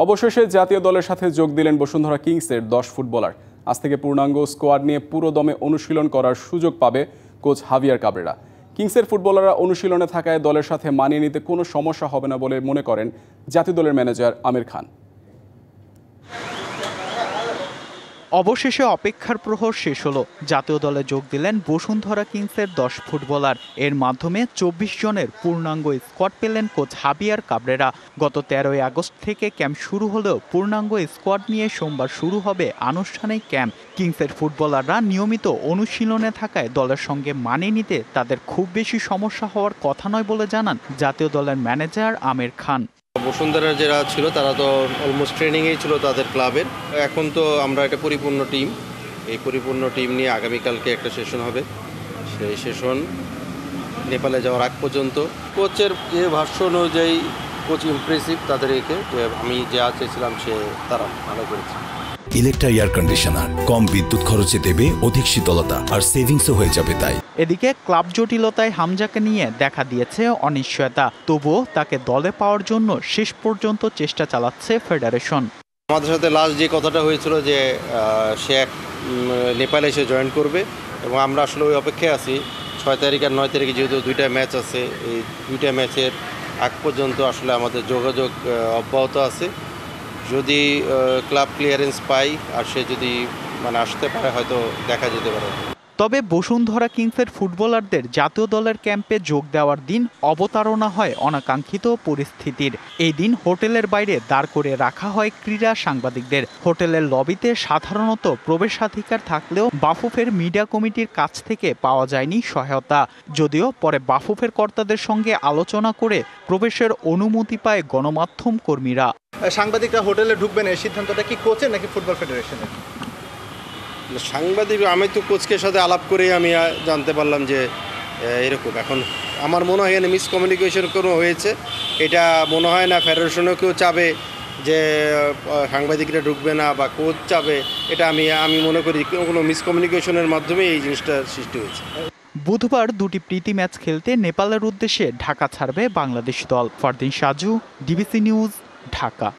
অবশেষে জাতীয় দলের সাথে যোগ দিলেন বসুন্ধরা কিংসের 10 ফুটবলার। আজ থেকে পূর্ণাঙ্গ স্কোয়াড নিয়ে পুরো দমে অনুশীলন করার সুযোগ পাবে কোচ হাভিয়ার কাবরেরা। কিংসের ফুটবলাররা অনুশীলনে থাকায় দলের সাথে মানিয়ে নিতে কোনো সমস্যা হবে না বলে মনে করেন জাতীয় দলের ম্যানেজার আমির খান। অবশেষে অপেক্ষার প্রহর শেষ হলো। জাতীয় দলে যোগ দিলেন বসুন্ধরা কিংসের 10 ফুটবলার। এর মাধ্যমে 24 জনের পূর্ণাঙ্গ স্কোয়াড পেলেন কোচ হাভিয়ার কাবরেরা। গত 13 আগস্ট থেকে ক্যাম্প শুরু হলেও পূর্ণাঙ্গ স্কোয়াড নিয়ে সোমবার শুরু হবে আনুষ্ঠানিক ক্যাম্প। কিংসের ফুটবলাররা নিয়মিত অনুশীলনে থাকায় দলের সঙ্গে মানিয়ে নিতে তাদের খুব বেশি সমস্যা হওয়ার কথা নয় বলে জানান জাতীয় দলের ম্যানেজার আমির খান। বসুন্ধরা যারা ছিল তারা তো অলমোস্ট ট্রেনিংয়েই ছিল তাদের ক্লাবের। এখন তো আমরা একটা পরিপূর্ণ টিম, এই পরিপূর্ণ টিম নিয়ে আগামীকালকে একটা সেশন হবে। সেই সেশন নেপালে যাওয়ার আগ পর্যন্ত কোচের যে ভাষ্য অনুযায়ী কোচ ইমপ্রেসিভ, তাদের একে আমি যা চেয়েছিলাম সে তারা ভালো করেছে। ইলেকট্রা এয়ার কন্ডিশনার কম বিদ্যুৎ খরচে দেবে অধিক শীতলতা আর সেভিংসও হয়ে যাবে। তাই এদিকে ক্লাব জটিলতায় হামজাকে নিয়ে দেখা দিয়েছে অনিশ্চয়তা। তবুও তাকে দলে পাওয়ার জন্য শেষ পর্যন্ত চেষ্টা চালাচ্ছে ফেডারেশন। আমাদের সাথে লাস্ট যে কথাটা হয়েছিল যে সে নেপালে এসে জয়েন করবে, এবং আমরা আসলে ওই অপেক্ষায় আছি। 6 তারিখ আর 9 তারিখে যেহেতু 2টা ম্যাচ আছে, এই 2টা ম্যাচের আগ পর্যন্ত আসলে আমাদের যোগাযোগ অব্যাহত আছে। যদি ক্লাব ক্লিয়ারেন্স পাই আর সে যদি আসতে পারে, হয়তো দেখা যেতে পারে। তবে বসুন্ধরা কিংসের ফুটবলারদের জাতীয় দলের ক্যাম্পে যোগ দেওয়ার দিন অবতারণা হয় অনাকাঙ্ক্ষিত পরিস্থিতির। এই দিন হোটেলের বাইরে দাঁড় করে রাখা হয় ক্রীড়া সাংবাদিকদের। হোটেলের লবিতে সাধারণত প্রবেশাধিকার থাকলেও বাফুফের মিডিয়া কমিটির কাছ থেকে পাওয়া যায়নি সহায়তা। যদিও পরে বাফুফের কর্তাদের সঙ্গে আলোচনা করে প্রবেশের অনুমতি পায় গণমাধ্যম কর্মীরা। সাংবাদিকরা হোটেলে ঢুকবেন, এই সিদ্ধান্তটা কি কোচের নাকি ফুটবল ফেডারেশনের? সাংবাদিক, আমি তো কোচকে সাথে আলাপ করেই আমি জানতে পারলাম যে এরকম। এখন আমার মনে হয় এখানে মিসকমিউনিকেশন কোনো হয়েছে। এটা মনে হয় না ফেডারেশনও কেউ চাবে যে সাংবাদিকরা ঢুকবে না বা কোচ চাবে। এটা আমি মনে করি কোনো মিসকমিউনিকেশনের মাধ্যমে এই জিনিসটা সৃষ্টি হয়েছে। বুধবার 2টি প্রীতি ম্যাচ খেলতে নেপালের উদ্দেশ্যে ঢাকা ছাড়বে বাংলাদেশ দল। Fardin Saju, DBC news, Dhaka.